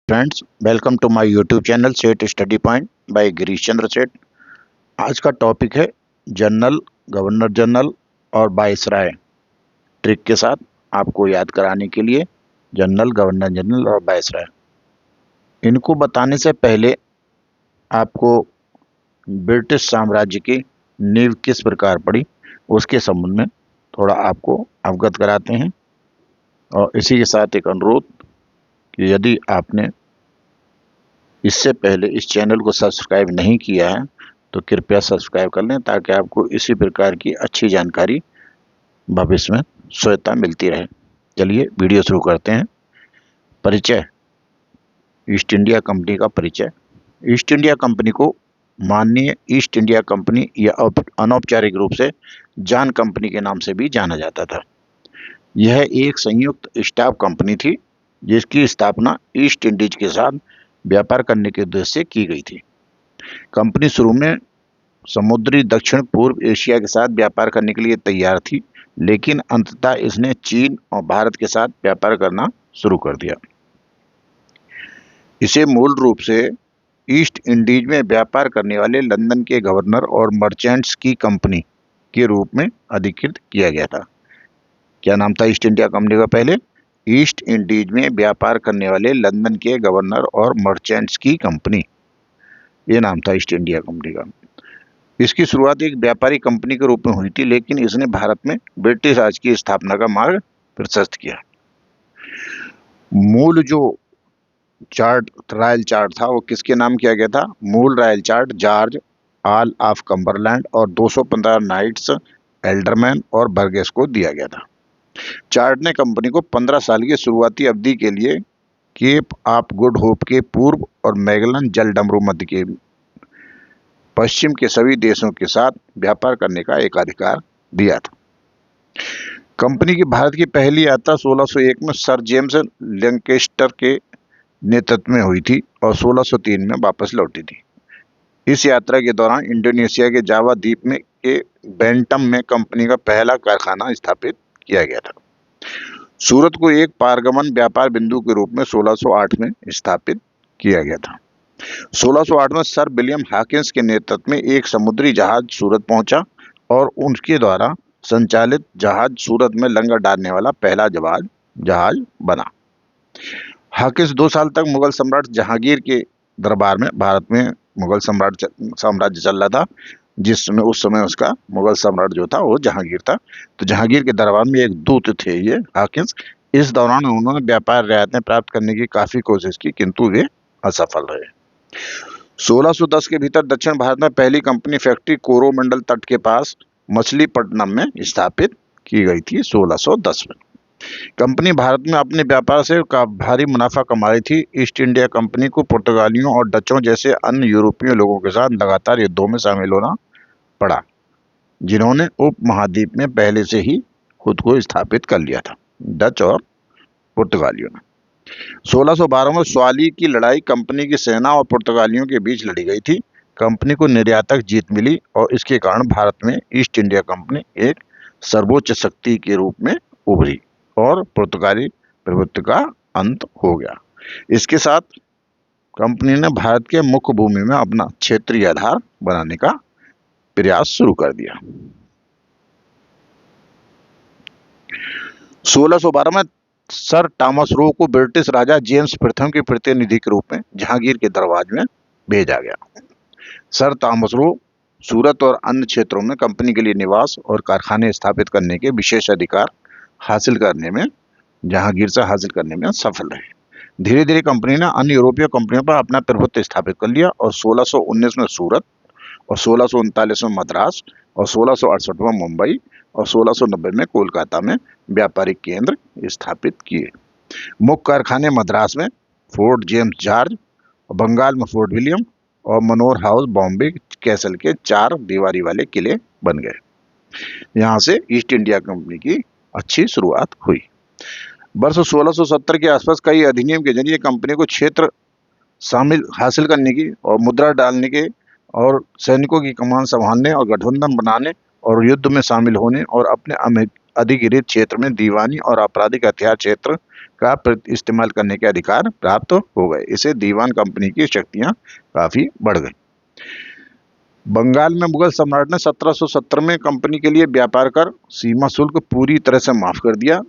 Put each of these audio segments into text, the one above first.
Friends, welcome to my YouTube channel Seth study point by Girish Chandra Seth. आज का topic है general, governor general और viceroy. Trick के साथ आपको याद कराने के लिए जनरल, गवर्नर जनरल और वाइसराय। इनको बताने से पहले आपको ब्रिटिश साम्राज्य की नींव किस प्रकार पड़ी उसके संबंध में थोड़ा आपको अवगत कराते हैं। और इसी के साथ एक अनुरोध कि यदि आपने इससे पहले इस चैनल को सब्सक्राइब नहीं किया है तो कृपया सब्सक्राइब कर लें, ताकि आपको इसी प्रकार की अच्छी जानकारी भविष्य में स्वतः मिलती रहे। चलिए वीडियो शुरू करते हैं। परिचय। ईस्ट इंडिया कंपनी का परिचय। ईस्ट इंडिया कंपनी को माननीय ईस्ट इंडिया कंपनी या अनौपचारिक रूप से जान कंपनी के नाम से भी जाना जाता था। यह एक संयुक्त स्टाफ कंपनी थी जिसकी स्थापना ईस्ट इंडीज के साथ व्यापार करने के उद्देश्य से की गई थी। कंपनी शुरू में समुद्री दक्षिण पूर्व एशिया के साथ व्यापार करने के लिए तैयार थी, लेकिन अंततः इसने चीन और भारत के साथ व्यापार करना शुरू कर दिया। इसे मूल रूप से ईस्ट इंडीज में व्यापार करने वाले लंदन के गवर्नर और मर्चेंट्स की कंपनी के रूप में अधिकृत किया गया था। क्या नाम था ईस्ट इंडिया कंपनी का पहले? ईस्ट इंडीज में व्यापार करने वाले लंदन के गवर्नर और मर्चेंट्स की कंपनी, ये नाम था ईस्ट इंडिया कंपनी का। इसकी शुरुआत एक व्यापारी कंपनी के रूप में हुई थी, लेकिन इसने भारत में ब्रिटिश राज की स्थापना का मार्ग प्रशस्त किया। मूल जो रॉयल चार्ट था वो किसके नाम किया गया था? मूल royal chart George all of Cumberland और 215 नाइट्स एल्डरमैन और बर्गेस को दिया गया था। चार्ट ने कंपनी को 15 साल की शुरुआती अवधि के लिए केप ऑफ गुड होप के पूर्व और मैगलन जलडमरू मध्य के पश्चिम के सभी देशों के साथ व्यापार करने का एकाधिकार दिया था। कंपनी की भारत की पहली यात्रा 1601 में सर जेम्स लैंकेस्टर के नेतृत्व में हुई थी और 1603 में वापस लौटी थी। इस यात्रा के दौरान इंडोनेशिया के जावा द्वीप में के बैंटम में कंपनी का पहला कारखाना स्थापित किया गया था। सूरत को एक पारगमन व्यापार बिंदु के रूप में 1608 में स्थापित किया गया था। 1608 में सर विलियम हॉकिंस के नेतृत्व में एक समुद्री जहाज सूरत पहुंचा और उनके द्वारा संचालित जहाज सूरत में लंगर डालने वाला पहला जहाज बना। हॉकिंस 2 साल तक मुगल सम्राट जहांगीर के दरबार में, भारत में मुगल साम्राज्य चल रहा था जिसमें उस समय उसका मुगल सम्राट जो था वो जहांगीर था, तो जहांगीर के दरबार में एक दूत थे ये हॉकिंस। इस दौरान उन्होंने व्यापार रियायतें प्राप्त करने की काफी कोशिश की, किंतु वे असफल रहे। 1610 के भीतर दक्षिण भारत में पहली कंपनी फैक्ट्री कोरोमंडल तट के पास मछलीपट्टनम में स्थापित की गई थी 1610 में। कंपनी भारत में अपने व्यापार से भारी मुनाफा कमा रही थी। ईस्ट इंडिया कंपनी को पुर्तगालियों और डचों जैसे अन्य यूरोपीय लोगों के साथ लगातार युद्धों में शामिल होना पड़ा, जिन्होंने उप महाद्वीप में पहले से ही खुद को स्थापित कर लिया था, डच और पुर्तगालियों ने। 1612 में स्वाली की लड़ाई कंपनी की सेना और पुर्तगालियों के बीच लड़ी गई थी। कंपनी को निर्यातक जीत मिली और इसके कारण भारत में ईस्ट इंडिया कंपनी एक सर्वोच्च शक्ति के रूप में उभरी और पुर्तगाली प्रभुत्व का अंत हो गया। इसके साथ कंपनी ने भारत के मुख्य भूमि में अपना क्षेत्रीय आधार बनाने का प्रयास शुरू कर दिया। 1612 में सर टॉमस रो को ब्रिटिश राजा जेम्स प्रथम के प्रतिनिधि के रूप में जहांगीर के दरबार में भेजा गया। सर टॉमस रो सूरत और अन्य क्षेत्रों में कंपनी के लिए निवास और कारखाने स्थापित करने के विशेष अधिकार हासिल करने में जहांगीर से हासिल करने में सफल रहे। धीरे धीरे कंपनी ने अन्य यूरोपीय कंपनियों पर अपना प्रभुत्व स्थापित कर लिया और 1619 में सूरत और 1639 में मद्रास और 1668 में मुंबई और 1690 में कोलकाता में व्यापारिक केंद्र स्थापित किए। मुख्य कारखाने मद्रास में फोर्ट जेम्स जॉर्ज और बंगाल में फोर्ट विलियम और मनोर हाउस बॉम्बे कैसल के 4 दीवारी वाले किले बन गए। यहाँ से ईस्ट इंडिया कंपनी की अच्छी शुरुआत हुई। वर्ष 1670 के आसपास कई अधिनियम के जरिए कंपनी को क्षेत्र हासिल करने की और मुद्रा डालने के और सैनिकों की कमान संभालने और गठबंधन बनाने और युद्ध में शामिल होने और अपने अधिग्रहित क्षेत्र में दीवानी और आपराधिक हथियार क्षेत्र का इस्तेमाल करने के अधिकार प्राप्त हो गए। इसे दीवान कंपनी की शक्तियां काफी बढ़ गई। बंगाल में मुगल सम्राट ने 1770 में कंपनी के लिए व्यापार कर सीमा शुल्क पूरी तरह से माफ कर दिया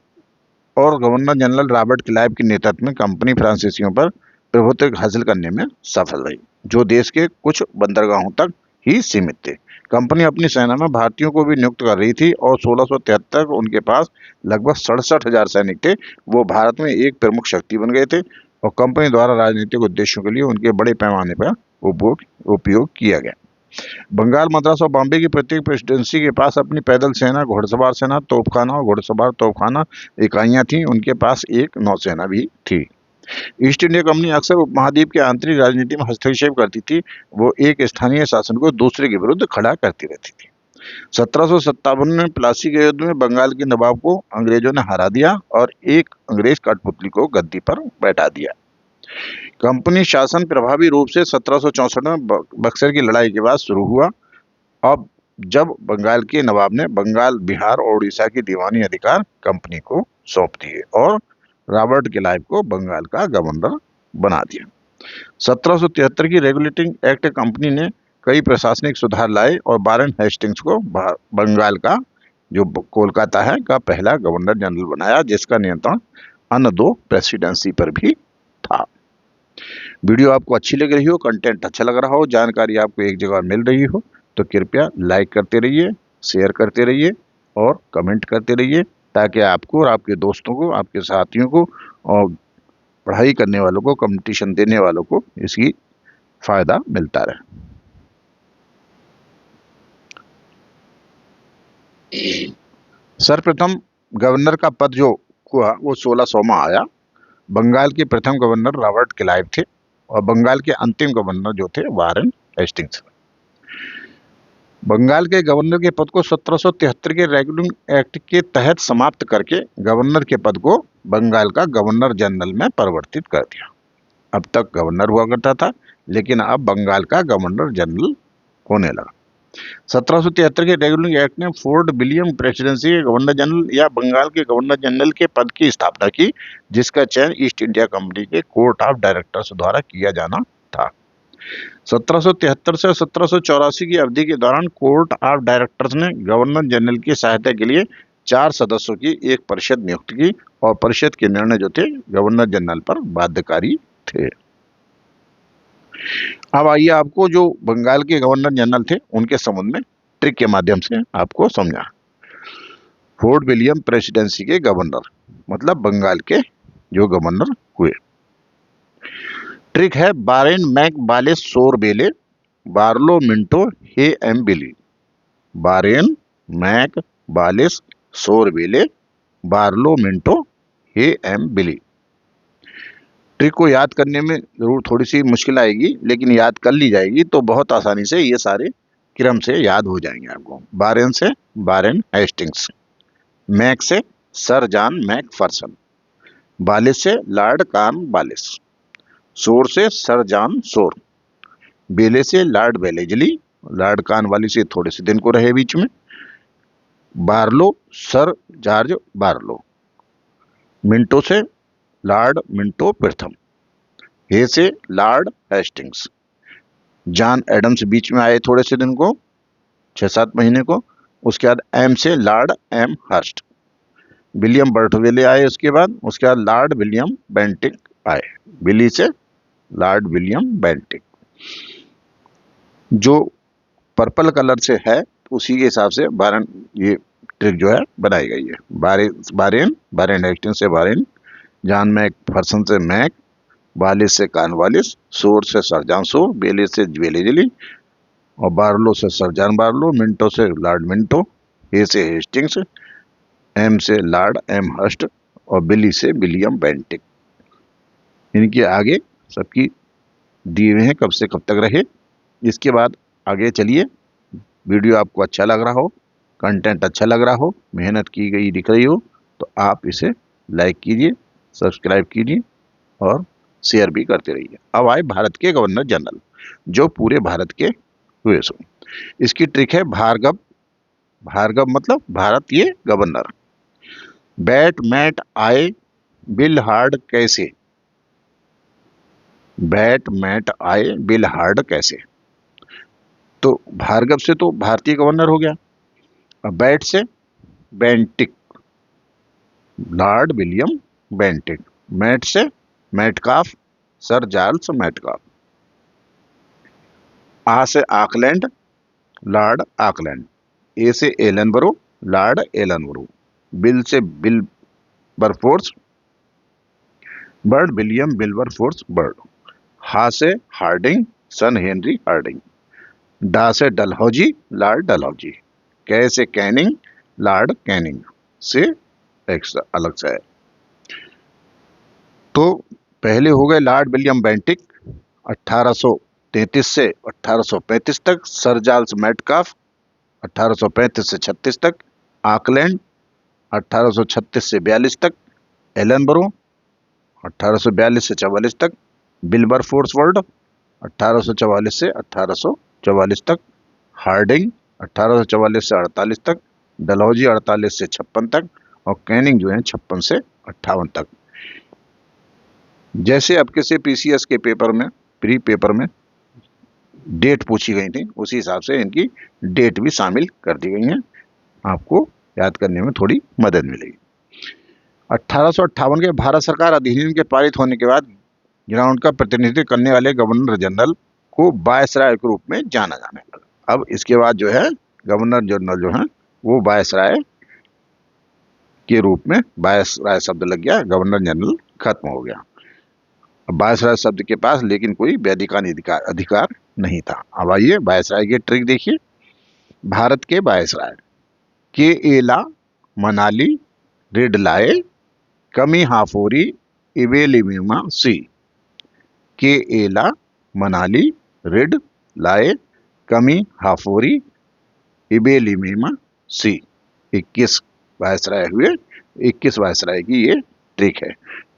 और गवर्नर जनरल रॉबर्ट क्लाइव के नेतृत्व में कंपनी फ्रांसीसियों पर प्रभुत्व हासिल करने में सफल रही, जो देश के कुछ बंदरगाहों तक ही सीमित थे। कंपनी अपनी सेना में भारतीयों को भी नियुक्त कर रही थी और 1673 तक उनके पास लगभग 67,000 सैनिक थे। वो भारत में एक प्रमुख शक्ति बन गए थे और कंपनी द्वारा राजनीतिक उद्देश्यों के लिए उनके बड़े पैमाने पर उपयोग किया गया। बंगाल, मद्रास और बॉम्बे की प्रत्येक प्रेसिडेंसी के पास अपनी पैदल सेना, घुड़सवार सेना, तोपखाना और घुड़सवार तोपखाना इकाइयां थीं। उनके पास एक नौसेना भी थी। ईस्ट इंडिया कंपनी अक्सर उपमहाद्वीप के आंतरिक राजनीति में हस्तक्षेप करती थी। वो एक स्थानीय शासन को दूसरे के विरुद्ध खड़ा करती रहती थी। 1757 में प्लासी के युद्ध में बंगाल के नवाब को अंग्रेजों ने हरा दिया और एक अंग्रेज कठपुतली को गद्दी पर बैठा दिया। कंपनी शासन प्रभावी रूप से 1764 में बक्सर की लड़ाई के बाद शुरू हुआ। अब जब बंगाल के नवाब ने बंगाल, बिहार और उड़ीसा की दीवानी अधिकार कंपनी को सौंप दिए और रॉबर्ट क्लाइव को बंगाल का गवर्नर बना दिया। 1773 की रेगुलेटिंग एक्ट कंपनी ने कई प्रशासनिक सुधार लाए और वारेन हेस्टिंग्स को बंगाल का, जो कोलकाता है, का पहला गवर्नर जनरल बनाया, जिसका नियंत्रण अन्य दो प्रेसिडेंसी पर भी था। वीडियो आपको अच्छी लग रही हो, कंटेंट अच्छा लग रहा हो, जानकारी आपको एक जगह मिल रही हो तो कृपया लाइक करते रहिए, शेयर करते रहिए और कमेंट करते रहिए, ताकि आपको और आपके दोस्तों को, आपके साथियों को और पढ़ाई करने वालों को, कंपटीशन देने वालों को इसकी फायदा मिलता रहे। सर्वप्रथम गवर्नर का पद जो हुआ वो 1600 में आया। बंगाल के प्रथम गवर्नर रॉबर्ट क्लाइव थे और बंगाल के अंतिम गवर्नर जो थे वारेन हेस्टिंग्स। बंगाल के गवर्नर के पद को 1773 के रेगुलेटिंग एक्ट के तहत समाप्त करके गवर्नर के पद को बंगाल का गवर्नर जनरल में परिवर्तित कर दिया। अब तक गवर्नर हुआ करता था, लेकिन अब बंगाल का गवर्नर जनरल होने लगा। 1773 के रेगुलेटिंग एक्ट ने फोर्ट विलियम प्रेसिडेंसी के गवर्नर जनरल या बंगाल के गवर्नर जनरल के पद की स्थापना की, जिसका चयन ईस्ट इंडिया कंपनी के कोर्ट ऑफ डायरेक्टर्स द्वारा किया जाना था। 1773 से 1784 की अवधि के दौरान कोर्ट ऑफ डायरेक्टर्स ने गवर्नर जनरल की सहायता के लिए 4 सदस्यों की एक परिषद नियुक्त की और परिषद के निर्णय जो थे गवर्नर जनरल पर बाध्यकारी थे। अब आइए आपको जो बंगाल के गवर्नर जनरल थे उनके संबंध में ट्रिक के माध्यम से आपको समझा। फोर्ट विलियम प्रेसिडेंसी के गवर्नर मतलब बंगाल के जो गवर्नर हुए। ट्रिक है बारेन मैक बालेस सोर बेले बार्लो मिंटो हे एम बिली। बारेन मैक बालेस सोर बेले बार्लो मिंटो हे एम बिली। ट्रिक को याद करने में जरूर थोड़ी सी मुश्किल आएगी, लेकिन याद कर ली जाएगी तो बहुत आसानी से ये सारे क्रम से याद हो जाएंगे आपको। बारेन से बारेन हेस्टिंग्स, मैक से सर जॉन मैकफर्सन, बालिस से लॉर्ड कॉर्नवालिस, सोर से सर जॉन सोर, बेले से लॉर्ड वेलेजली, लॉर्ड कॉर्नवालिस से थोड़े से दिन को रहे बीच में, Barlow sir George Barlow, Minto से लॉर्ड मिंटो प्रथम, हे से लॉर्ड हेस्टिंग्स, जॉन एडम्स बीच में आए थोड़े से दिन को, 6-7 महीने को, उसके बाद एम से लॉर्ड एम हर्स्ट, विलियम बर्टवेले आए उसके बाद लॉर्ड विलियम बेंटिक आए, बिली से लॉर्ड विलियम बेंटिक। जो पर्पल कलर से है उसी के हिसाब से बारेन ये ट्रिक जो है बनाई गई है। बारेन हेस्टिंग्स से बारेन, जॉन मैकफर्सन से मैक, वालिस से कॉर्नवालिस, सोर से सर जॉन सोर, बेले से वेलेजली और बार्लो से सर जॉन बार्लो, मिंटो से लॉर्ड मिंटो, हे से हेस्टिंग्स, एम से लॉर्ड एम हर्स्ट और बिली से विलियम बेंटिक। इनके आगे सबकी दिए हुए हैं कब से कब तक रहे। इसके बाद आगे चलिए। वीडियो आपको अच्छा लग रहा हो, कंटेंट अच्छा लग रहा हो, मेहनत की गई दिख रही हो तो आप इसे लाइक कीजिए, सब्सक्राइब कीजिए और शेयर भी करते रहिए। अब आए भारत के गवर्नर जनरल जो पूरे भारत के हुए सो। इसकी ट्रिक है भार्गव। भार्गव मतलब भारत ये गवर्नर। बैट मैट आए बिल हार्ड कैसे, बैट मैट आए बिल हार्ड कैसे। तो भार्गव से तो भारतीय गवर्नर हो गया। अब बैट से Bentinck, lord William Bentinck. Mat से मैटकाफ, सर चार्ल्स मैटकाफ। आ से आकलैंड, लॉर्ड आकलैंड। ए से एलनबरो, लॉर्ड एलनबरो। बिल से Wilberforce, Bird William Wilberforce Bird. हा से हार्डिंग, सन हेनरी हार्डिंग। डा से डलहौजी, लॉर्ड डलहौजी। कै से कैनिंग, लॉर्ड कैनिंग। से एक्स्ट्रा अलग से है। तो पहले हो गए लॉर्ड विलियम बेंटिक 1833 से 1835 तक, सर चार्ल्स मैटकाफ 1835 से 36 तक, आकलैंड 1836 से 42 तक, एलनबरो 1842 से 44 तक, बिल्बरफोर्स वर्ड 1844 से 1844 तक, हार्डिंग 1844 से 48 तक, डलहौजी 48 से 56 तक, और कैनिंग जो है 56 से 58 तक। जैसे अब किसी पीसीएस के पेपर में, प्री पेपर में डेट पूछी गई थी, उसी हिसाब से इनकी डेट भी शामिल कर दी गई है, आपको याद करने में थोड़ी मदद मिलेगी। 1858 के भारत सरकार अधिनियम के पारित होने के बाद ग्राउंड का प्रतिनिधित्व करने वाले गवर्नर जनरल को वायसराय के रूप में जाना जाने लगा। अब इसके बाद जो है गवर्नर जनरल जो है वो वायसराय के रूप में, वायसराय शब्द लग गया, गवर्नर जनरल खत्म हो गया। अब वायसराय शब्द के पास लेकिन कोई वैधिकानिक अधिकार नहीं था। अब आइए वायसराय की ट्रिक देखिए। भारत के वायसराय के एला मनाली रिडलाए कमी हाफोरी इवेलिमिमा सी। के एला मनाली रिड लाए कमी हाफोरी इबेलिमिमा सी। 21 वायसराय हुए, 21 वायसराय की ये ट्रिक है।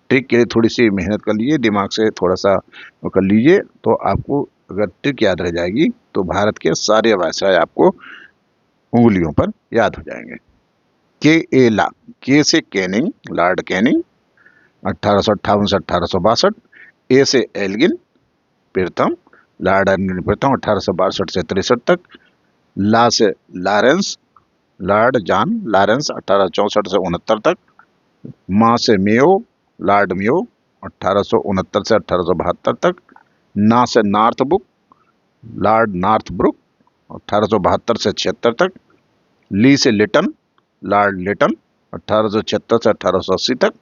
ट्रिक के लिए थोड़ी सी मेहनत कर लीजिए, दिमाग से थोड़ा सा कर लीजिए, तो आपको अगर ट्रिक याद रह जाएगी तो भारत के सारे वायसराय आपको उंगलियों पर याद हो जाएंगे। के एला, के से कैनिंग, लॉर्ड कैनिंग 1858 से 1862। ए से एल्गिन प्रथम, लॉर्ड एल्गिन प्रथम 1862 से 63 तक। ला से लॉरेंस, लॉर्ड जॉन लॉरेंस 1864 से 69 तक। मा से मेयो, लॉर्ड मेयो 1869 से 1872 तक। ना से Northbrook, lord Northbrook 1872 से 76 तक। ली से लिटन, लॉर्ड लिटन 1876 से 1880 तक।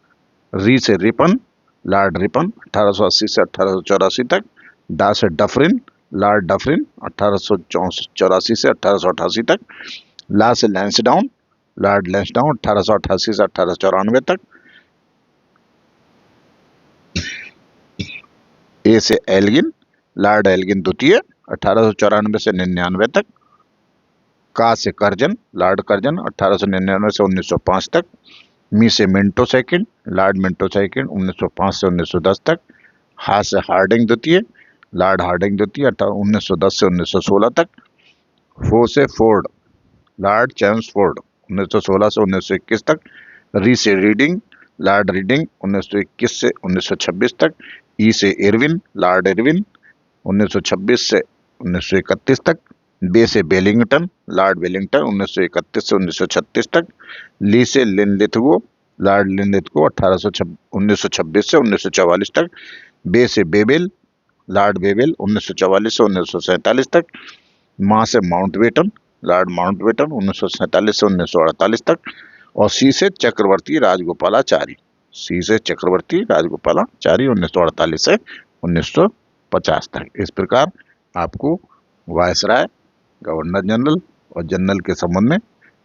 री से रिपन, लॉर्ड रिपन 1880 से 1884 तक। डा से डफरिन, लॉर्ड डफरिन 1884 से 1888 तक। ला से लैंसडाउन, लॉर्ड लैंसडाउन 1888 से 1894 तक। ए से एल्गिन, लॉर्ड एल्गिन द्वितीय 1894 से 99 तक। का से कर्जन, लॉर्ड कर्जन 1899 से 1905 तक। मी से Minto second, Lord Minto second 1905 से 1910 तक। हा से हार्डिंग द्वितीय, लॉर्ड हार्डिंग द्वितीय 1910 से 1916 तक। फो से फोर्ड, लॉर्ड चैम्सफोर्ड 1916 से 1921 तक। री से रीडिंग, लॉर्ड रीडिंग 1921 से 1926 तक। ई से इरविन, लॉर्ड इरविन 1926 से 1931 तक। बे से बेलिंगटन, लॉर्ड वेलिंगटन 1931 से 1936 तक। ली से लिनलिथगो, लॉर्ड लिनलिथगो 1926 से 1944 तक। बे से बेबेल, लॉर्ड बेबेल 1944 से 1947 तक। मा से माउंटबेटन, लॉर्ड माउंटबेटन 1947 से 1948 तक। और सी से चक्रवर्ती राजगोपालाचारी, सी से चक्रवर्ती राजगोपालाचारी 1948 से 1950 तक। इस प्रकार आपको वायसराय, गवर्नर जनरल और जनरल के संबंध में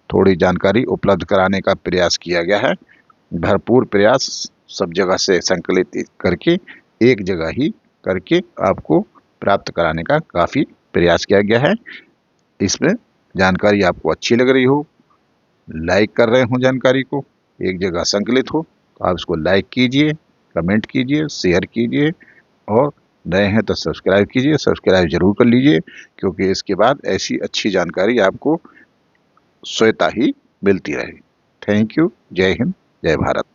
थोड़ी जानकारी उपलब्ध कराने का प्रयास किया गया है। भरपूर प्रयास सब जगह से संकलित करके एक जगह ही करके आपको प्राप्त कराने का काफ़ी प्रयास किया गया है। इसमें जानकारी आपको अच्छी लग रही हो, लाइक कर रहे हो जानकारी को, एक जगह संकलित हो, तो आप इसको लाइक कीजिए, कमेंट कीजिए, शेयर कीजिए, और नए हैं तो सब्सक्राइब कीजिए। सब्सक्राइब जरूर कर लीजिए, क्योंकि इसके बाद ऐसी अच्छी जानकारी आपको स्वतः ही मिलती रहे। Thank you. जय हिंद, जय भारत।